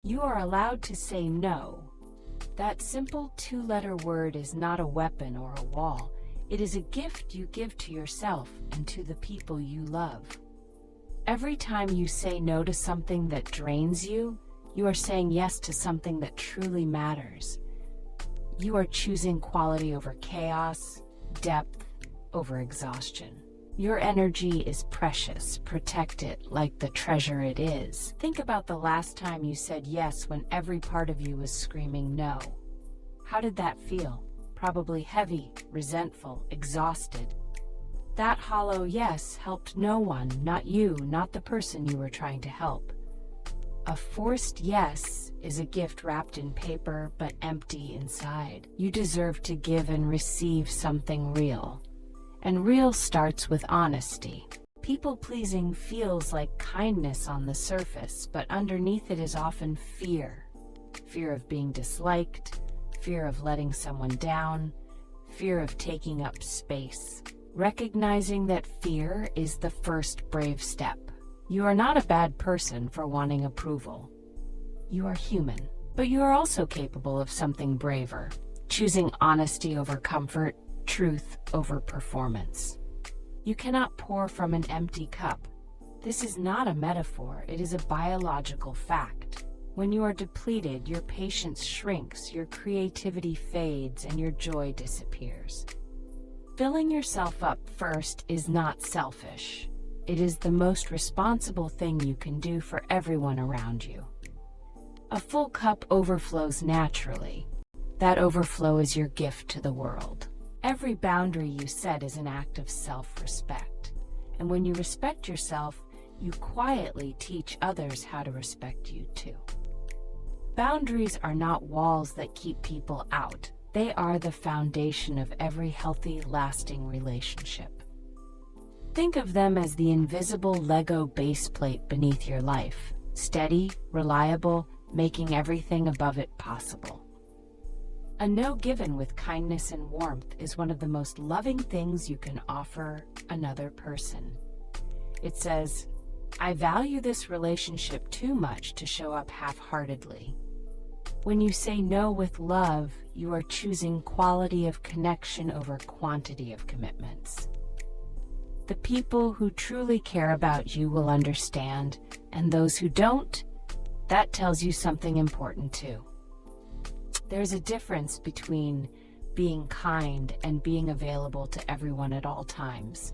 You are allowed to say no. That simple two-letter word is not a weapon or a wall. It is a gift you give to yourself and to the people you love. Every time you say no to something that drains you, you are saying yes to something that truly matters. You are choosing quality over chaos, depth over exhaustion. Your energy is precious. Protect it like the treasure it is. Think about the last time you said yes when every part of you was screaming no. How did that feel? Probably heavy, resentful, exhausted. That hollow yes helped no one, not you, not the person you were trying to help. A forced yes is a gift wrapped in paper but empty inside. You deserve to give and receive something real. And real starts with honesty. People-pleasing feels like kindness on the surface, but underneath it is often fear. Fear of being disliked, fear of letting someone down, fear of taking up space. Recognizing that fear is the first brave step. You are not a bad person for wanting approval. You are human, but you are also capable of something braver, choosing honesty over comfort, truth over performance. You cannot pour from an empty cup. This is not a metaphor, it is a biological fact. When you are depleted, your patience shrinks, your creativity fades, and your joy disappears. Filling yourself up first is not selfish. It is the most responsible thing you can do for everyone around you. A full cup overflows naturally. That overflow is your gift to the world. Every boundary you set is an act of self-respect. And when you respect yourself, you quietly teach others how to respect you too. Boundaries are not walls that keep people out. They are the foundation of every healthy, lasting relationship. Think of them as the invisible Lego base plate beneath your life, steady, reliable, making everything above it possible. A no given with kindness and warmth is one of the most loving things you can offer another person. It says, I value this relationship too much to show up half-heartedly. When you say no with love, you are choosing quality of connection over quantity of commitments. The people who truly care about you will understand, and those who don't, that tells you something important too. There's a difference between being kind and being available to everyone at all times.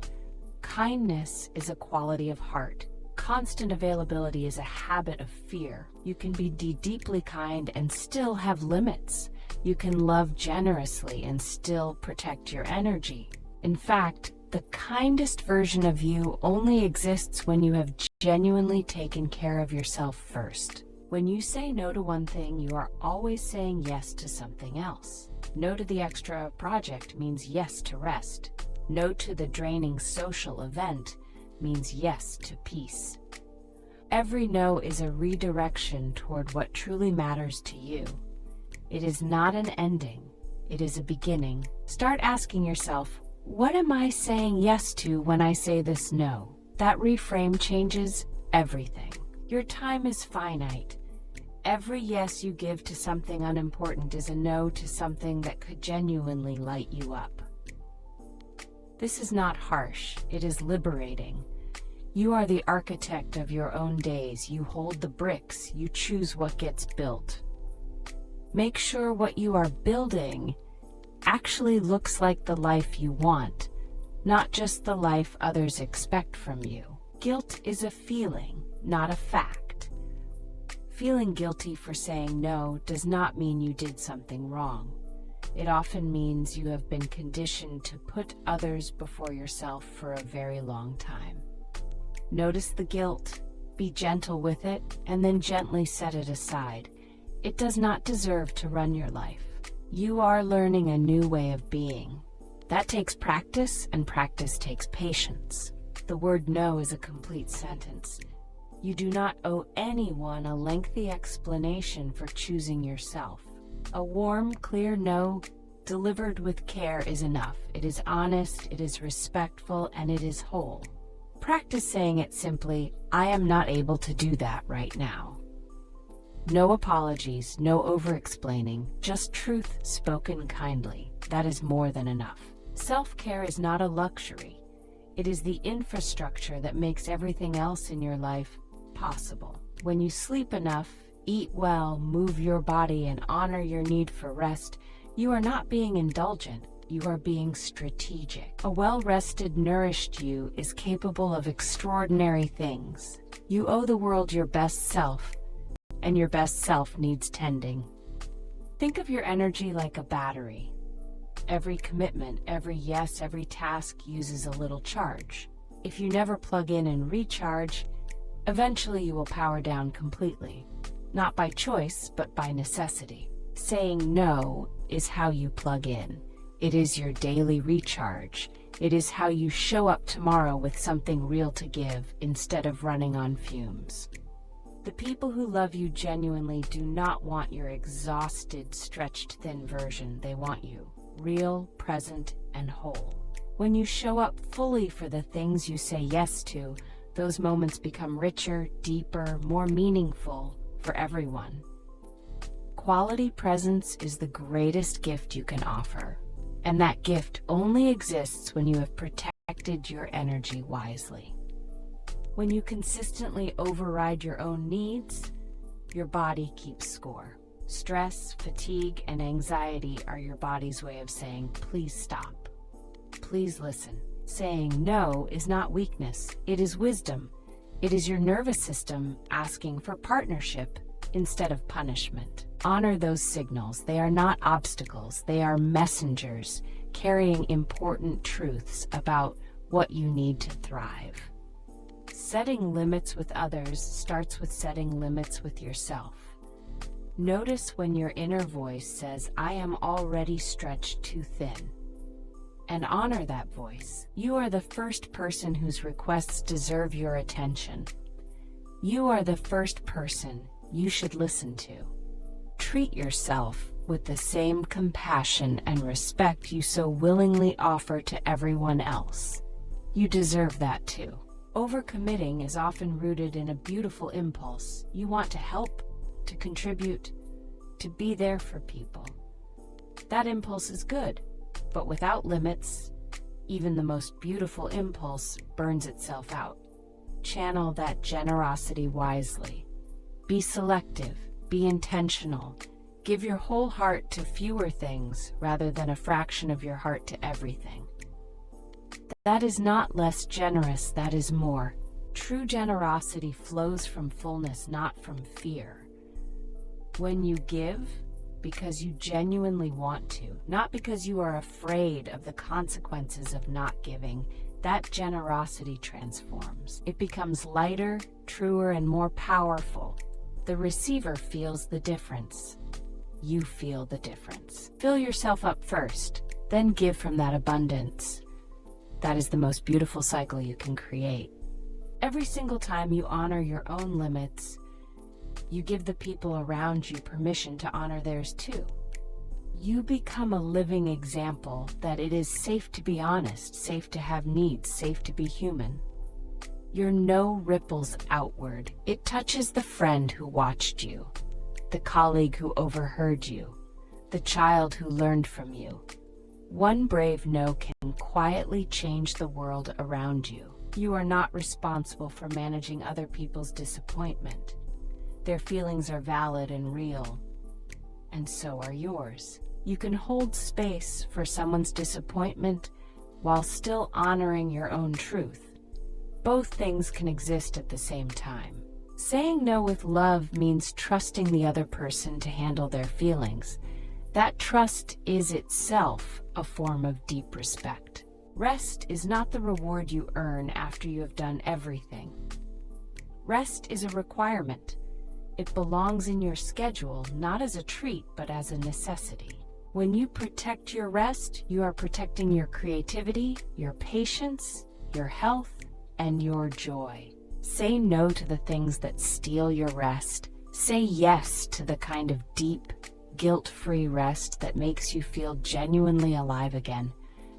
Kindness is a quality of heart. Constant availability is a habit of fear. You can be deeply kind and still have limits. You can love generously and still protect your energy. In fact, the kindest version of you only exists when you have genuinely taken care of yourself first. When you say no to one thing, you are always saying yes to something else. No to the extra project means yes to rest. No to the draining social event means yes to peace. Every no is a redirection toward what truly matters to you. It is not an ending, it is a beginning. Start asking yourself, what am I saying yes to when I say this no? That reframe changes everything. Your time is finite. Every yes you give to something unimportant is a no to something that could genuinely light you up. This is not harsh, it is liberating. You are the architect of your own days. You hold the bricks, you choose what gets built. Make sure what you are building actually looks like the life you want, not just the life others expect from you. Guilt is a feeling, not a fact. Feeling guilty for saying no does not mean you did something wrong. It often means you have been conditioned to put others before yourself for a very long time. Notice the guilt, be gentle with it, and then gently set it aside. It does not deserve to run your life. You are learning a new way of being. That takes practice, and practice takes patience. The word no is a complete sentence. You do not owe anyone a lengthy explanation for choosing yourself. A warm, clear no, delivered with care is enough. It is honest, it is respectful, and it is whole. Practice saying it simply, I am not able to do that right now. No apologies, no over-explaining, just truth spoken kindly. That is more than enough. Self-care is not a luxury. It is the infrastructure that makes everything else in your life possible. When you sleep enough, eat well, move your body, and honor your need for rest, you are not being indulgent. You are being strategic. A well-rested, nourished you is capable of extraordinary things. You owe the world your best self, and your best self needs tending. Think of your energy like a battery. Every commitment, every yes, every task uses a little charge. If you never plug in and recharge, eventually you will power down completely. Not by choice, but by necessity. Saying no is how you plug in. It is your daily recharge. It is how you show up tomorrow with something real to give instead of running on fumes. The people who love you genuinely do not want your exhausted, stretched thin version. They want you real, present, and whole. When you show up fully for the things you say yes to, those moments become richer, deeper, more meaningful for everyone. Quality presence is the greatest gift you can offer, and that gift only exists when you have protected your energy wisely. When you consistently override your own needs, your body keeps score. Stress, fatigue, and anxiety are your body's way of saying, please stop. Please listen. Saying no is not weakness, it is wisdom. It is your nervous system asking for partnership instead of punishment. Honor those signals. They are not obstacles, they are messengers carrying important truths about what you need to thrive. Setting limits with others starts with setting limits with yourself. Notice when your inner voice says, I am already stretched too thin. And honor that voice. You are the first person whose requests deserve your attention. You are the first person you should listen to. Treat yourself with the same compassion and respect you so willingly offer to everyone else. You deserve that too. Overcommitting is often rooted in a beautiful impulse. You want to help, to contribute, to be there for people. That impulse is good, but without limits, even the most beautiful impulse burns itself out. Channel that generosity wisely. Be selective, be intentional. Give your whole heart to fewer things rather than a fraction of your heart to everything. That is not less generous, that is more. True generosity flows from fullness, not from fear. When you give, because you genuinely want to, not because you are afraid of the consequences of not giving, that generosity transforms. It becomes lighter, truer, and more powerful. The receiver feels the difference. You feel the difference. Fill yourself up first, then give from that abundance. That is the most beautiful cycle you can create. Every single time you honor your own limits, you give the people around you permission to honor theirs too. You become a living example that it is safe to be honest, safe to have needs, safe to be human. Your no ripples outward. It touches the friend who watched you, the colleague who overheard you, the child who learned from you. One brave no can quietly change the world around you. You are not responsible for managing other people's disappointment. Their feelings are valid and real, and so are yours. You can hold space for someone's disappointment while still honoring your own truth. Both things can exist at the same time. Saying no with love means trusting the other person to handle their feelings. That trust is itself a form of deep respect. Rest is not the reward you earn after you have done everything. Rest is a requirement. It belongs in your schedule, not as a treat, but as a necessity. When you protect your rest, you are protecting your creativity, your patience, your health, and your joy. Say no to the things that steal your rest. Say yes to the kind of deep, guilt-free rest that makes you feel genuinely alive again.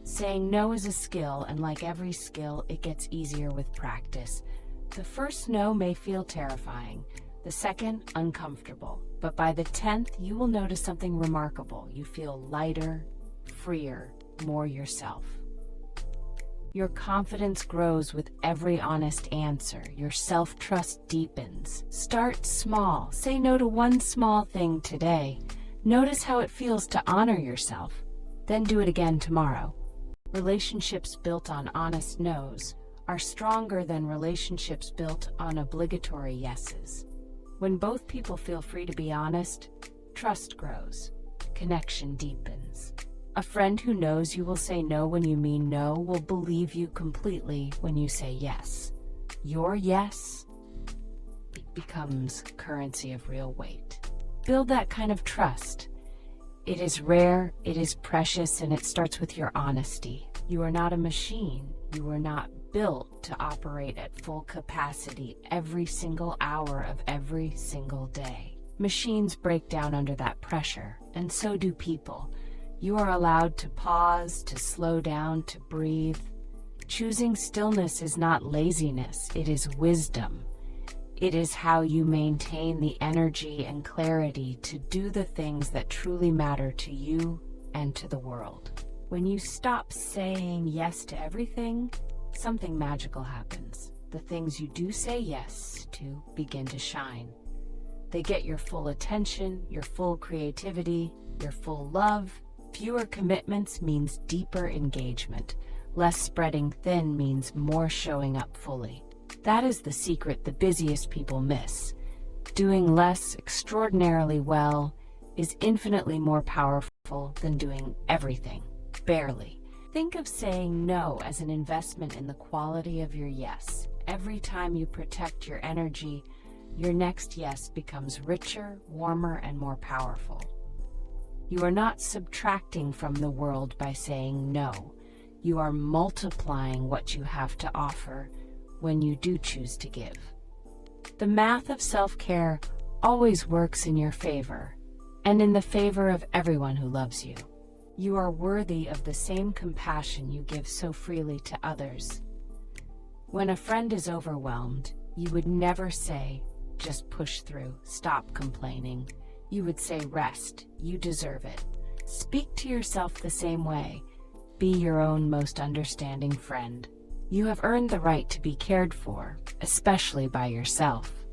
Saying no is a skill, and like every skill, it gets easier with practice. The first no may feel terrifying. The second, uncomfortable. But by the 10th, you will notice something remarkable. You feel lighter, freer, more yourself. Your confidence grows with every honest answer. Your self-trust deepens. Start small. Say no to one small thing today. Notice how it feels to honor yourself. Then do it again tomorrow. Relationships built on honest no's are stronger than relationships built on obligatory yeses. When both people feel free to be honest, trust grows, connection deepens. A friend who knows you will say no when you mean no will believe you completely when you say yes. Your yes becomes currency of real weight. Build that kind of trust. It is rare, it is precious, and it starts with your honesty. You are not a machine. You are not built to operate at full capacity every single hour of every single day. Machines break down under that pressure, and so do people. You are allowed to pause, to slow down, to breathe. Choosing stillness is not laziness, it is wisdom. It is how you maintain the energy and clarity to do the things that truly matter to you and to the world. When you stop saying yes to everything, something magical happens. The things you do say yes to begin to shine. They get your full attention, your full creativity, your full love. Fewer commitments means deeper engagement. Less spreading thin means more showing up fully. That is the secret the busiest people miss. Doing less extraordinarily well is infinitely more powerful than doing everything barely. Think of saying no as an investment in the quality of your yes. Every time you protect your energy, your next yes becomes richer, warmer, and more powerful. You are not subtracting from the world by saying no. You are multiplying what you have to offer when you do choose to give. The math of self-care always works in your favor, and in the favor of everyone who loves you. You are worthy of the same compassion you give so freely to others. When a friend is overwhelmed, you would never say, "Just push through, stop complaining." You would say, "Rest, you deserve it." Speak to yourself the same way. Be your own most understanding friend. You have earned the right to be cared for, especially by yourself.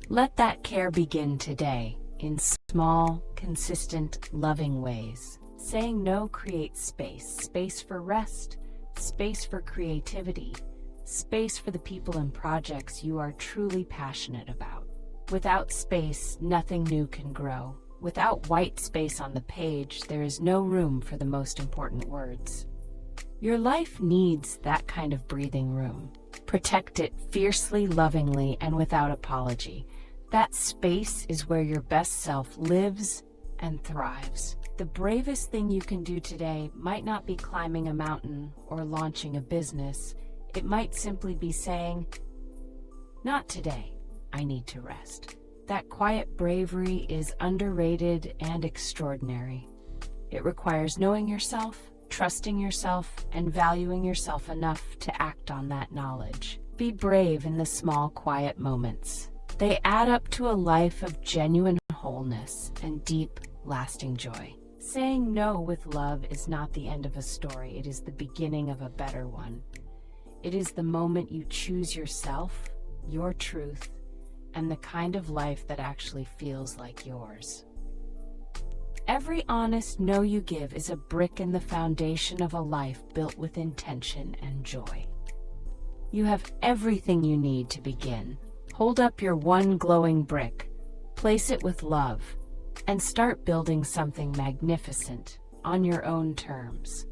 Let that care begin today, in small, consistent, loving ways. Saying no creates space for rest, space for creativity, space for the people and projects you are truly passionate about. Without space, nothing new can grow. Without white space on the page, there is no room for the most important words. Your life needs that kind of breathing room. Protect it fiercely, lovingly, and without apology. That space is where your best self lives and thrives. The bravest thing you can do today might not be climbing a mountain or launching a business. It might simply be saying, "Not today, I need to rest." That quiet bravery is underrated and extraordinary. It requires knowing yourself, trusting yourself, and valuing yourself enough to act on that knowledge. Be brave in the small, quiet moments. They add up to a life of genuine wholeness and deep, lasting joy. Saying no with love is not the end of a story. It is the beginning of a better one. It is the moment you choose yourself, your truth, and the kind of life that actually feels like yours. Every honest no you give is a brick in the foundation of a life built with intention and joy. You have everything you need to begin. Hold up your one glowing brick, place it with love, and start building something magnificent on your own terms.